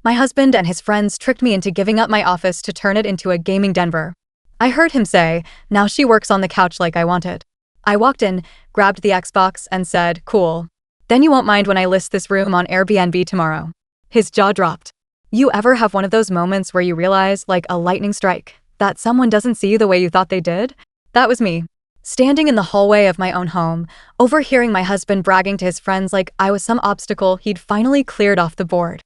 My husband and his friends tricked me into giving up my office to turn it into a gaming Denver. I heard him say, "Now she works on the couch like I wanted." I walked in, grabbed the Xbox, and said, "Cool. Then you won't mind when I list this room on Airbnb tomorrow." His jaw dropped. You ever have one of those moments where you realize, like a lightning strike, that someone doesn't see you the way you thought they did? That was me. Standing in the hallway of my own home, overhearing my husband bragging to his friends like I was some obstacle he'd finally cleared off the board.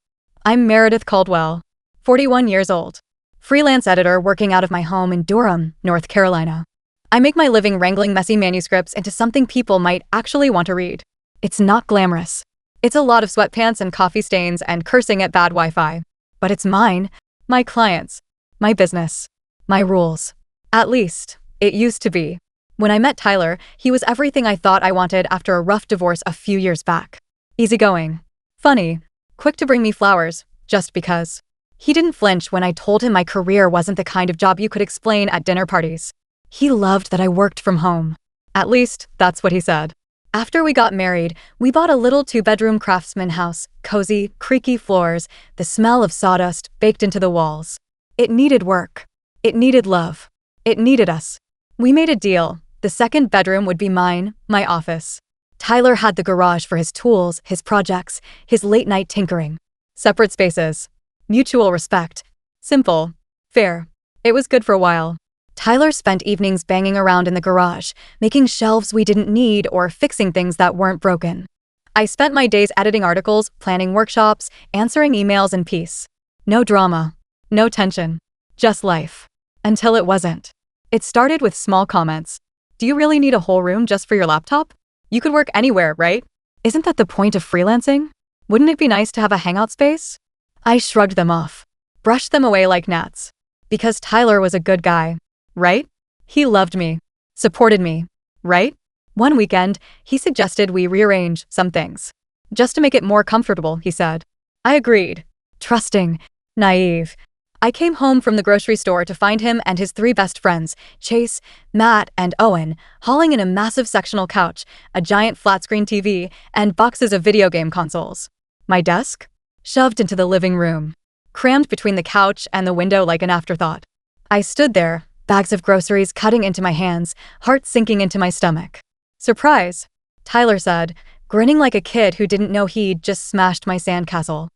I'm Meredith Caldwell, 41 years old, freelance editor working out of my home in Durham, North Carolina. I make my living wrangling messy manuscripts into something people might actually want to read. It's not glamorous. It's a lot of sweatpants and coffee stains and cursing at bad Wi-Fi. But it's mine, my clients, my business, my rules. At least, it used to be. When I met Tyler, he was everything I thought I wanted after a rough divorce a few years back. Easygoing, funny, quick to bring me flowers, just because. He didn't flinch when I told him my career wasn't the kind of job you could explain at dinner parties. He loved that I worked from home. At least, that's what he said. After we got married, we bought a little 2-bedroom craftsman house, cozy, creaky floors, the smell of sawdust baked into the walls. It needed work. It needed love. It needed us. We made a deal. The second bedroom would be mine, my office. Tyler had the garage for his tools, his projects, his late-night tinkering. Separate spaces. Mutual respect. Simple. Fair. It was good for a while. Tyler spent evenings banging around in the garage, making shelves we didn't need or fixing things that weren't broken. I spent my days editing articles, planning workshops, answering emails in peace. No drama. No tension. Just life. Until it wasn't. It started with small comments. Do you really need a whole room just for your laptop? You could work anywhere, right? Isn't that the point of freelancing? Wouldn't it be nice to have a hangout space? I shrugged them off. Brushed them away like gnats. Because Tyler was a good guy. Right? He loved me. Supported me. Right? One weekend, he suggested we rearrange some things. Just to make it more comfortable, he said. I agreed. Trusting. Naive. I came home from the grocery store to find him and his 3 best friends, Chase, Matt, and Owen, hauling in a massive sectional couch, a giant flat-screen TV, and boxes of video game consoles. My desk? Shoved into the living room. Crammed between the couch and the window like an afterthought. I stood there, bags of groceries cutting into my hands, heart sinking into my stomach. Surprise, Tyler said, grinning like a kid who didn't know he'd just smashed my sandcastle.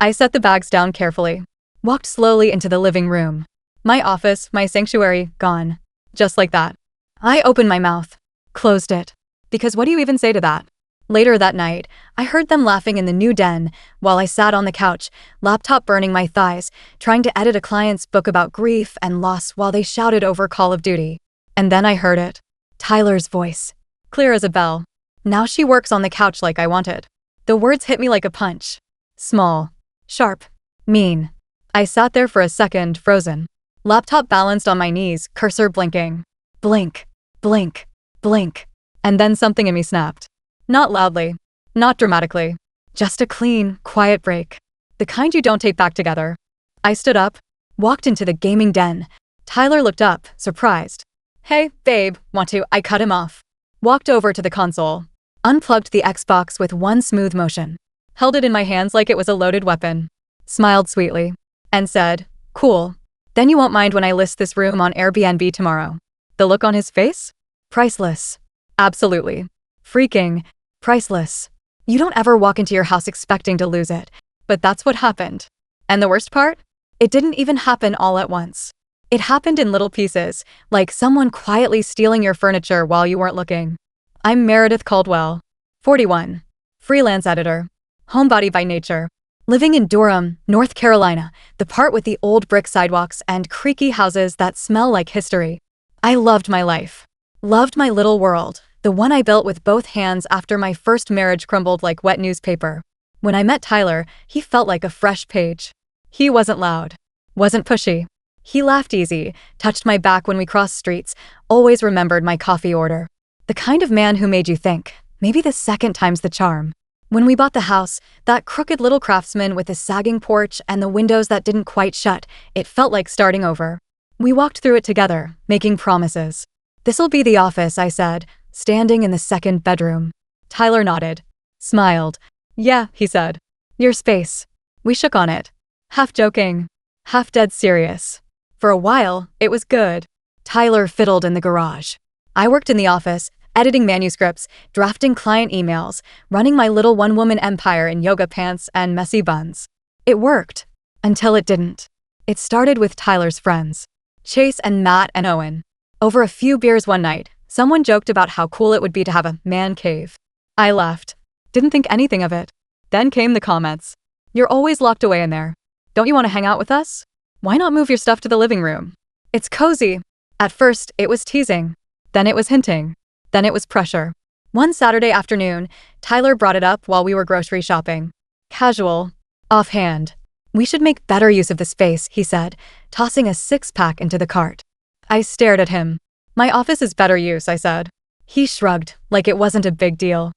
I set the bags down carefully, walked slowly into the living room. My office, my sanctuary, gone. Just like that. I opened my mouth, closed it. Because what do you even say to that? Later that night, I heard them laughing in the new den while I sat on the couch, laptop burning my thighs, trying to edit a client's book about grief and loss while they shouted over Call of Duty. And then I heard it. Tyler's voice. Clear as a bell. Now she works on the couch like I wanted. The words hit me like a punch. Small. Sharp. Mean. I sat there for a second, frozen. Laptop balanced on my knees, cursor blinking. Blink. Blink. Blink. And then something in me snapped. Not loudly. Not dramatically. Just a clean, quiet break. The kind you don't take back together. I stood up, walked into the gaming den. Tyler looked up, surprised. Hey, babe, want to? I cut him off. Walked over to the console. Unplugged the Xbox with one smooth motion. Held it in my hands like it was a loaded weapon. Smiled sweetly. And said, cool. Then you won't mind when I list this room on Airbnb tomorrow. The look on his face? Priceless. Absolutely. Freaking priceless. You don't ever walk into your house expecting to lose it, but that's what happened. And the worst part? It didn't even happen all at once. It happened in little pieces, like someone quietly stealing your furniture while you weren't looking. I'm Meredith Caldwell, 41, freelance editor, homebody by nature, living in Durham, North Carolina, the part with the old brick sidewalks and creaky houses that smell like history. I loved my life. Loved my little world. The one I built with both hands after my first marriage crumbled like wet newspaper. When I met Tyler, he felt like a fresh page. He wasn't loud. Wasn't pushy. He laughed easy, touched my back when we crossed streets, always remembered my coffee order. The kind of man who made you think, maybe the second time's the charm. When we bought the house, that crooked little craftsman with the sagging porch and the windows that didn't quite shut, it felt like starting over. We walked through it together, making promises. This'll be the office, I said, standing in the second bedroom. Tyler nodded. Smiled. Yeah, he said. Your space. We shook on it. Half joking, half dead serious. For a while, it was good. Tyler fiddled in the garage. I worked in the office, editing manuscripts, drafting client emails, running my little one-woman empire in yoga pants and messy buns. It worked. Until it didn't. It started with Tyler's friends. Chase and Matt and Owen. Over a few beers one night, someone joked about how cool it would be to have a man cave. I laughed. Didn't think anything of it. Then came the comments. You're always locked away in there. Don't you want to hang out with us? Why not move your stuff to the living room? It's cozy. At first, it was teasing. Then it was hinting. Then it was pressure. One Saturday afternoon, Tyler brought it up while we were grocery shopping. Casual. Offhand. We should make better use of the space, he said, tossing a six-pack into the cart. I stared at him. My office is better use, I said. He shrugged, like it wasn't a big deal.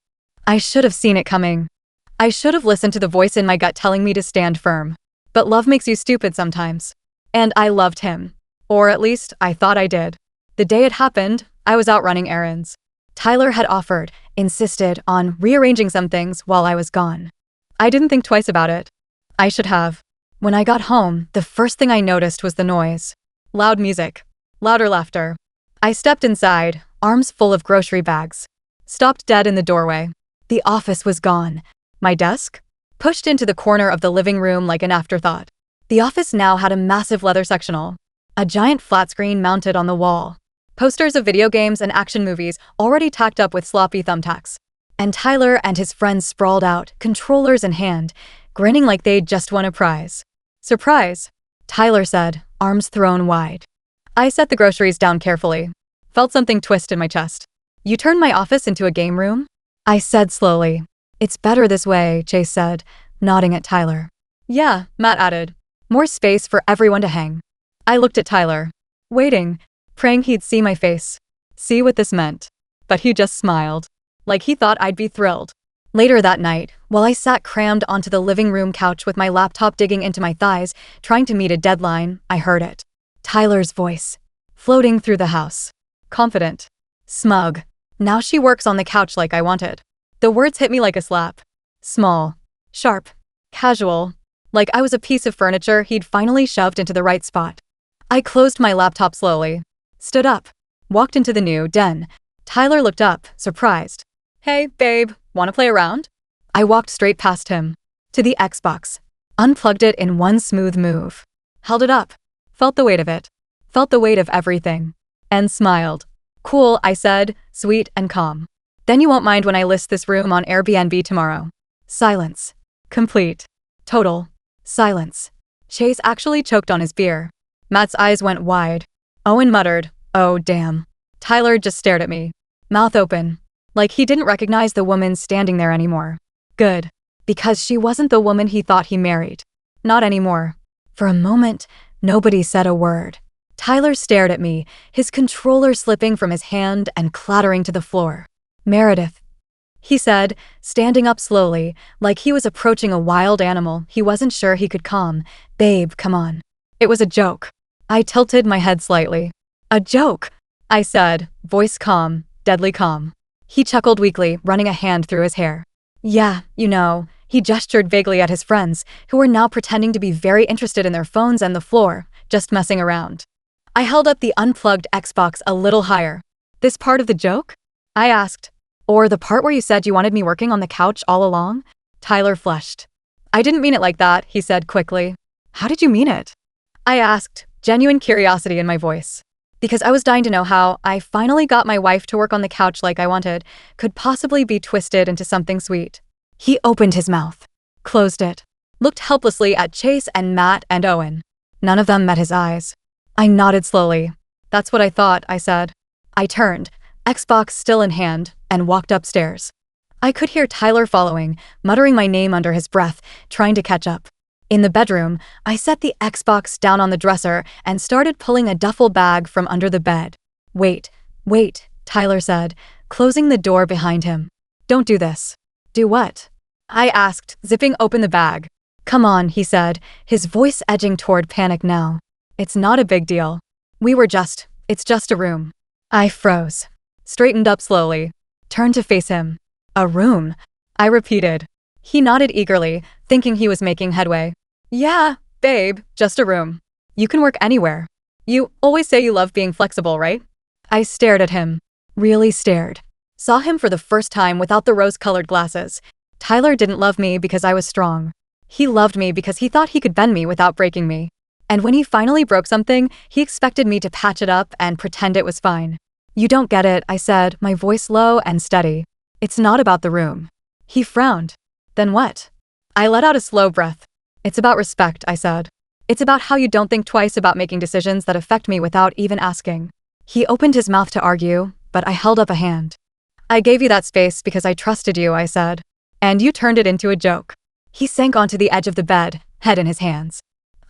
I should have seen it coming. I should have listened to the voice in my gut telling me to stand firm. But love makes you stupid sometimes. And I loved him. Or at least, I thought I did. The day it happened, I was out running errands. Tyler had offered, insisted on rearranging some things while I was gone. I didn't think twice about it. I should have. When I got home, the first thing I noticed was the noise. Loud music. Louder laughter. I stepped inside, arms full of grocery bags. Stopped dead in the doorway. The office was gone. My desk? Pushed into the corner of the living room like an afterthought. The office now had a massive leather sectional. A giant flat screen mounted on the wall. Posters of video games and action movies already tacked up with sloppy thumbtacks. And Tyler and his friends sprawled out, controllers in hand, grinning like they'd just won a prize. Surprise, Tyler said, arms thrown wide. I set the groceries down carefully. Felt something twist in my chest. You turned my office into a game room? I said slowly. It's better this way, Chase said, nodding at Tyler. Yeah, Matt added. More space for everyone to hang. I looked at Tyler, waiting, praying he'd see my face, see what this meant. But he just smiled, like he thought I'd be thrilled. Later that night, while I sat crammed onto the living room couch with my laptop digging into my thighs, trying to meet a deadline, I heard it. Tyler's voice, floating through the house. Confident. Smug. Now she works on the couch like I wanted. The words hit me like a slap. Small. Sharp. Casual. Like I was a piece of furniture he'd finally shoved into the right spot. I closed my laptop slowly. Stood up. Walked into the new den. Tyler looked up, surprised. Hey, babe, wanna play around? I walked straight past him. To the Xbox. Unplugged it in one smooth move. Held it up. Felt the weight of it. Felt the weight of everything. And smiled. Cool, I said, sweet and calm. Then you won't mind when I list this room on Airbnb tomorrow. Silence. Complete. Total. Silence. Chase actually choked on his beer. Matt's eyes went wide. Owen muttered, oh damn. Tyler just stared at me. Mouth open. Like he didn't recognize the woman standing there anymore. Good. Because she wasn't the woman he thought he married. Not anymore. For a moment, nobody said a word. Tyler stared at me, his controller slipping from his hand and clattering to the floor. Meredith, he said, standing up slowly, like he was approaching a wild animal he wasn't sure he could calm. Babe, come on. It was a joke. I tilted my head slightly. A joke, I said, voice calm, deadly calm. He chuckled weakly, running a hand through his hair. Yeah, you know, he gestured vaguely at his friends, who were now pretending to be very interested in their phones and the floor, just messing around. I held up the unplugged Xbox a little higher. This part of the joke? I asked. Or the part where you said you wanted me working on the couch all along? Tyler flushed. I didn't mean it like that, he said quickly. How did you mean it? I asked, genuine curiosity in my voice. Because I was dying to know how I finally got my wife to work on the couch like I wanted could possibly be twisted into something sweet. He opened his mouth, closed it, looked helplessly at Chase and Matt and Owen. None of them met his eyes. I nodded slowly. That's what I thought, I said. I turned, Xbox still in hand, and walked upstairs. I could hear Tyler following, muttering my name under his breath, trying to catch up. In the bedroom, I set the Xbox down on the dresser and started pulling a duffel bag from under the bed. Wait, Tyler said, closing the door behind him. Don't do this. Do what? I asked, zipping open the bag. Come on, he said, his voice edging toward panic now. It's not a big deal. It's just a room. I froze. Straightened up slowly. Turned to face him. A room, I repeated. He nodded eagerly, thinking he was making headway. Yeah, Babe, just a room. You can work anywhere. You always say you love being flexible, right? I stared at him. Really stared. Saw him for the first time without the rose-colored glasses. Tyler didn't love me because I was strong. He loved me because he thought he could bend me without breaking me. And when he finally broke something, he expected me to patch it up and pretend it was fine. You don't get it, I said, my voice low and steady. It's not about the room. He frowned. Then what? I let out a slow breath. It's about respect, I said. It's about how you don't think twice about making decisions that affect me without even asking. He opened his mouth to argue, but I held up a hand. I gave you that space because I trusted you, I said. And you turned it into a joke. He sank onto the edge of the bed, head in his hands.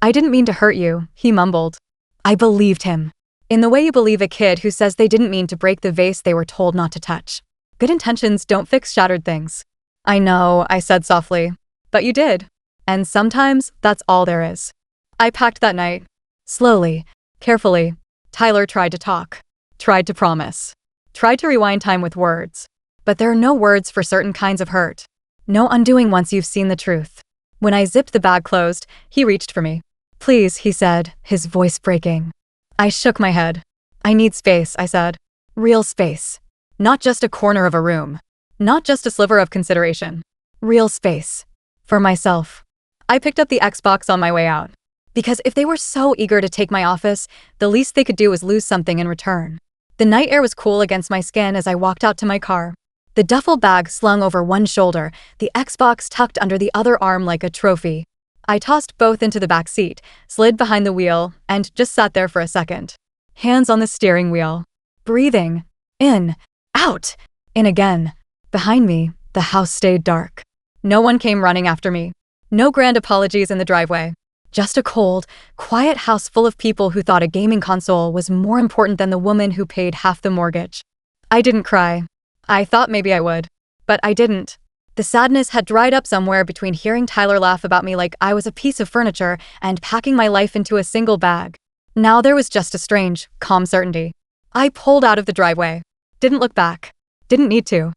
I didn't mean to hurt you, he mumbled. I believed him. In the way you believe a kid who says they didn't mean to break the vase they were told not to touch. Good intentions don't fix shattered things. I know, I said softly. But you did. And sometimes that's all there is. I packed that night. Slowly, carefully. Tyler tried to talk. Tried to promise. Tried to rewind time with words. But there are no words for certain kinds of hurt. No undoing once you've seen the truth. When I zipped the bag closed, he reached for me. Please, he said, his voice breaking. I shook my head. I need space, I said. Real space. Not just a corner of a room. Not just a sliver of consideration. Real space. For myself. I picked up the Xbox on my way out. Because if they were so eager to take my office, the least they could do was lose something in return. The night air was cool against my skin as I walked out to my car. The duffel bag slung over one shoulder, the Xbox tucked under the other arm like a trophy. I tossed both into the back seat, slid behind the wheel, and just sat there for a second. Hands on the steering wheel. Breathing. In. Out. In again. Behind me, the house stayed dark. No one came running after me. No grand apologies in the driveway. Just a cold, quiet house full of people who thought a gaming console was more important than the woman who paid half the mortgage. I didn't cry. I thought maybe I would. But I didn't. The sadness had dried up somewhere between hearing Tyler laugh about me like I was a piece of furniture and packing my life into a single bag. Now there was just a strange, calm certainty. I pulled out of the driveway. Didn't look back. Didn't need to.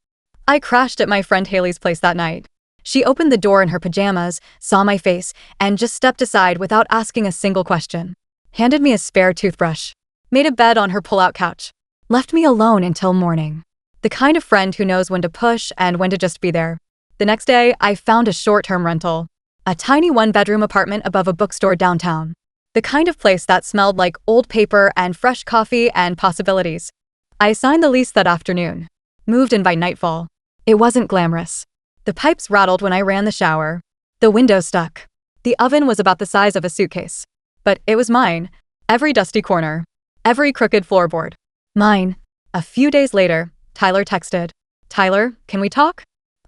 I crashed at my friend Haley's place that night. She opened the door in her pajamas, saw my face, and just stepped aside without asking a single question. Handed me a spare toothbrush. Made a bed on her pull-out couch. Left me alone until morning. The kind of friend who knows when to push and when to just be there. The next day, I found a short-term rental. A tiny one-bedroom apartment above a bookstore downtown. The kind of place that smelled like old paper and fresh coffee and possibilities. I signed the lease that afternoon. Moved in by nightfall. It wasn't glamorous. The pipes rattled when I ran the shower. The window stuck. The oven was about the size of a suitcase. But it was mine. Every dusty corner. Every crooked floorboard. Mine. A few days later, Tyler texted. Tyler, can we talk?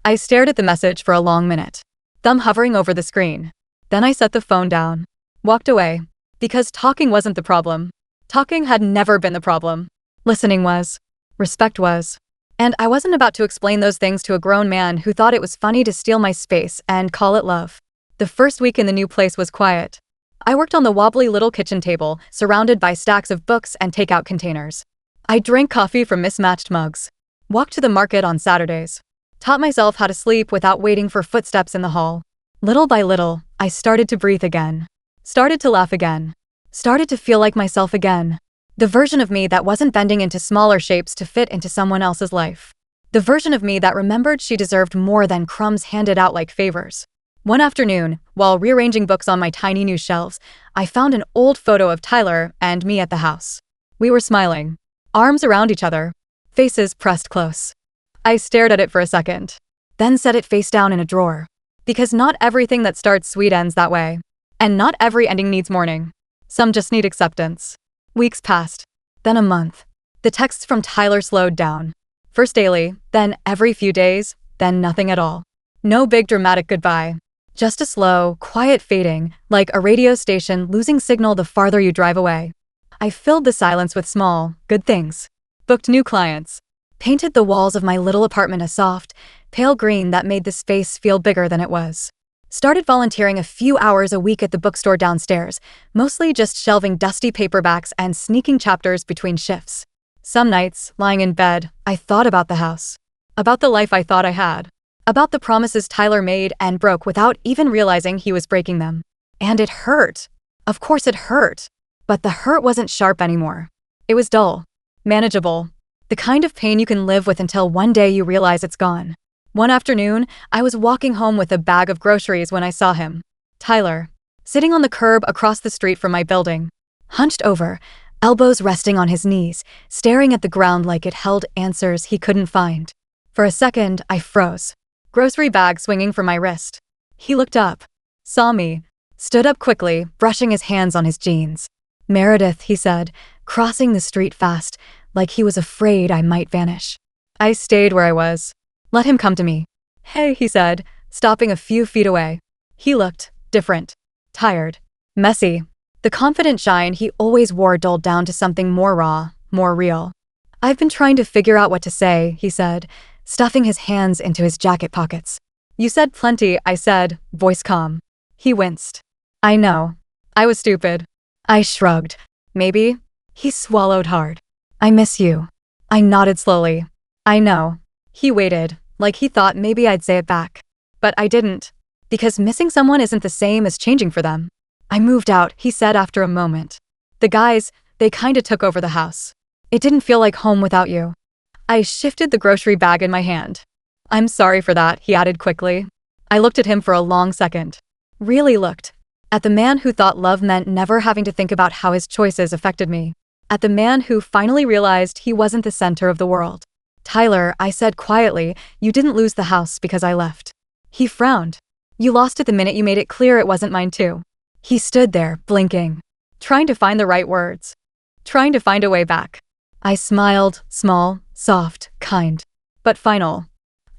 I stared at the message for a long minute. Thumb hovering over the screen. Then I set the phone down. Walked away. Because talking wasn't the problem. Talking had never been the problem. Listening was. Respect was. And I wasn't about to explain those things to a grown man who thought it was funny to steal my space and call it love. The first week in the new place was quiet. I worked on the wobbly little kitchen table, surrounded by stacks of books and takeout containers. I drank coffee from mismatched mugs. Walked to the market on Saturdays. Taught myself how to sleep without waiting for footsteps in the hall. Little by little, I started to breathe again. Started to laugh again. Started to feel like myself again. The version of me that wasn't bending into smaller shapes to fit into someone else's life. The version of me that remembered she deserved more than crumbs handed out like favors. One afternoon, while rearranging books on my tiny new shelves, I found an old photo of Tyler and me at the house. We were smiling. Arms around each other. Faces pressed close. I stared at it for a second. Then set it face down in a drawer. Because not everything that starts sweet ends that way. And not every ending needs mourning. Some just need acceptance. Weeks passed. Then a month. The texts from Tyler slowed down. First daily, then every few days, then nothing at all. No big dramatic goodbye. Just a slow, quiet fading, like a radio station losing signal the farther you drive away. I filled the silence with small, good things. Booked new clients. Painted the walls of my little apartment a soft, pale green that made the space feel bigger than it was. Started volunteering a few hours a week at the bookstore downstairs, mostly just shelving dusty paperbacks and sneaking chapters between shifts. Some nights, lying in bed, I thought about the house. About the life I thought I had. About the promises Tyler made and broke without even realizing he was breaking them. And it hurt. Of course it hurt. But the hurt wasn't sharp anymore. It was dull. Manageable. The kind of pain you can live with until one day you realize it's gone. One afternoon, I was walking home with a bag of groceries when I saw him. Tyler. Sitting on the curb across the street from my building. Hunched over, elbows resting on his knees, staring at the ground like it held answers he couldn't find. For a second, I froze. Grocery bag swinging from my wrist. He looked up. Saw me. Stood up quickly, brushing his hands on his jeans. Meredith, he said, crossing the street fast, like he was afraid I might vanish. I stayed where I was. Let him come to me. Hey, he said, stopping a few feet away. He looked different. Tired. Messy. The confident shine he always wore dulled down to something more raw, more real. I've been trying to figure out what to say, he said, stuffing his hands into his jacket pockets. You said plenty, I said, voice calm. He winced. I know. I was stupid. I shrugged. Maybe. He swallowed hard. I miss you. I nodded slowly. I know. He waited, like he thought maybe I'd say it back. But I didn't. Because missing someone isn't the same as changing for them. I moved out, he said after a moment. The guys, they kinda took over the house. It didn't feel like home without you. I shifted the grocery bag in my hand. I'm sorry for that, he added quickly. I looked at him for a long second. Really looked. At the man who thought love meant never having to think about how his choices affected me. At the man who finally realized he wasn't the center of the world. Tyler, I said quietly, you didn't lose the house because I left. He frowned. You lost it the minute you made it clear it wasn't mine too. He stood there, blinking. Trying to find the right words. Trying to find a way back. I smiled, small, soft, kind. But final.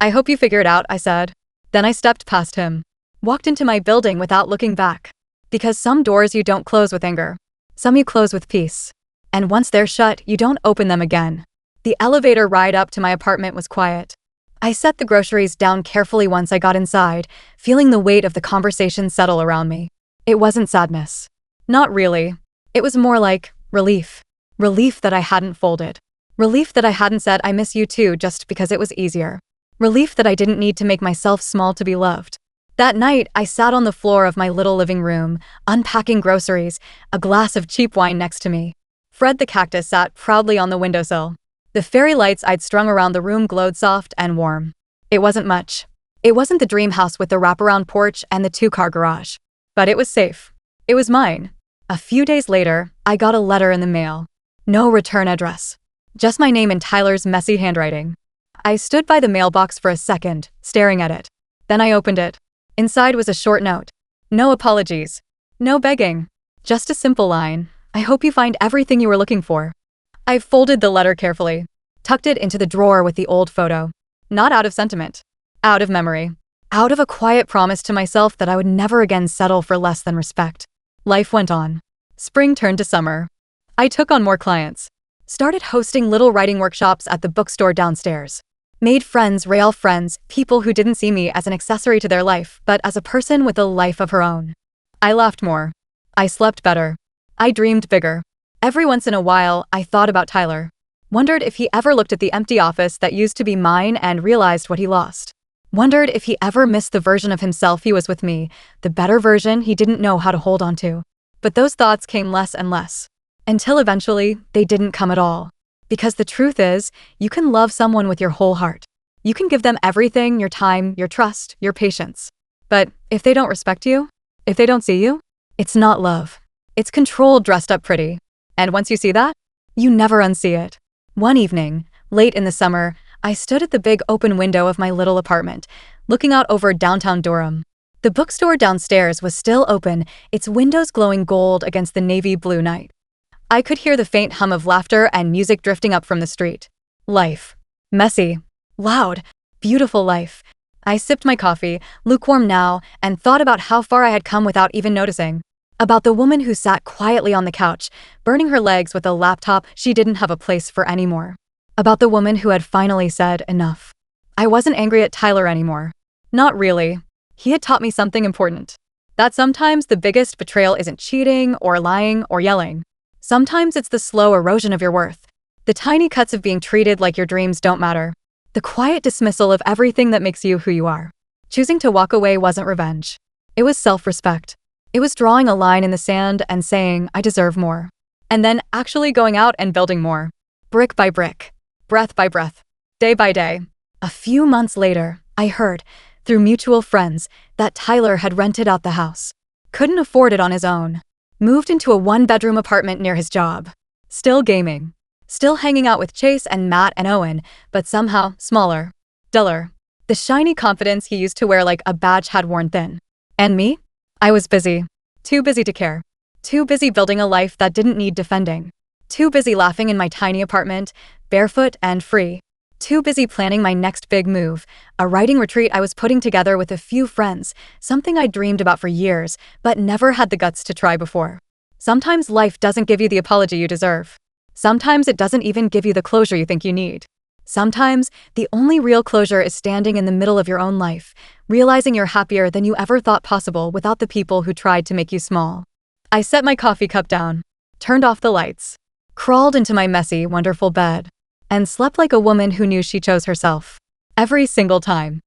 I hope you figure it out, I said. Then I stepped past him. Walked into my building without looking back. Because some doors you don't close with anger. Some you close with peace. And once they're shut, you don't open them again. The elevator ride up to my apartment was quiet. I set the groceries down carefully once I got inside, feeling the weight of the conversation settle around me. It wasn't sadness. Not really. It was more like relief. Relief that I hadn't folded. Relief that I hadn't said I miss you too just because it was easier. Relief that I didn't need to make myself small to be loved. That night, I sat on the floor of my little living room, unpacking groceries, a glass of cheap wine next to me. Fred the cactus sat proudly on the windowsill. The fairy lights I'd strung around the room glowed soft and warm. It wasn't much. It wasn't the dream house with the wraparound porch and the 2-car garage. But it was safe. It was mine. A few days later, I got a letter in the mail. No return address. Just my name in Tyler's messy handwriting. I stood by the mailbox for a second, staring at it. Then I opened it. Inside was a short note. No apologies. No begging. Just a simple line. I hope you find everything you were looking for. I folded the letter carefully. Tucked it into the drawer with the old photo. Not out of sentiment. Out of memory. Out of a quiet promise to myself that I would never again settle for less than respect. Life went on. Spring turned to summer. I took on more clients. Started hosting little writing workshops at the bookstore downstairs. Made friends, real friends, people who didn't see me as an accessory to their life, but as a person with a life of her own. I laughed more. I slept better. I dreamed bigger. Every once in a while, I thought about Tyler. Wondered if he ever looked at the empty office that used to be mine and realized what he lost. Wondered if he ever missed the version of himself he was with me, the better version he didn't know how to hold on to. But those thoughts came less and less. Until eventually, they didn't come at all. Because the truth is, you can love someone with your whole heart. You can give them everything, your time, your trust, your patience. But if they don't respect you, if they don't see you, it's not love. It's control dressed up pretty. And once you see that, you never unsee it. One evening, late in the summer, I stood at the big open window of my little apartment, looking out over downtown Durham. The bookstore downstairs was still open, its windows glowing gold against the navy blue night. I could hear the faint hum of laughter and music drifting up from the street. Life. Messy. Loud. Beautiful life. I sipped my coffee, lukewarm now, and thought about how far I had come without even noticing. About the woman who sat quietly on the couch, burning her legs with a laptop she didn't have a place for anymore. About the woman who had finally said enough. I wasn't angry at Tyler anymore. Not really. He had taught me something important. That sometimes the biggest betrayal isn't cheating or lying or yelling. Sometimes it's the slow erosion of your worth. The tiny cuts of being treated like your dreams don't matter. The quiet dismissal of everything that makes you who you are. Choosing to walk away wasn't revenge. It was self-respect. It was drawing a line in the sand and saying, I deserve more. And then actually going out and building more. Brick by brick. Breath by breath. Day by day. A few months later, I heard, through mutual friends, that Tyler had rented out the house. Couldn't afford it on his own. Moved into a one-bedroom apartment near his job. Still gaming. Still hanging out with Chase and Matt and Owen, but somehow smaller. Duller. The shiny confidence he used to wear like a badge had worn thin. And me? I was busy. Too busy to care. Too busy building a life that didn't need defending. Too busy laughing in my tiny apartment, barefoot and free. Too busy planning my next big move, a writing retreat I was putting together with a few friends, something I dreamed about for years, but never had the guts to try before. Sometimes life doesn't give you the apology you deserve. Sometimes it doesn't even give you the closure you think you need. Sometimes the only real closure is standing in the middle of your own life, realizing you're happier than you ever thought possible without the people who tried to make you small. I set my coffee cup down, turned off the lights, crawled into my messy, wonderful bed, and slept like a woman who knew she chose herself. Every single time.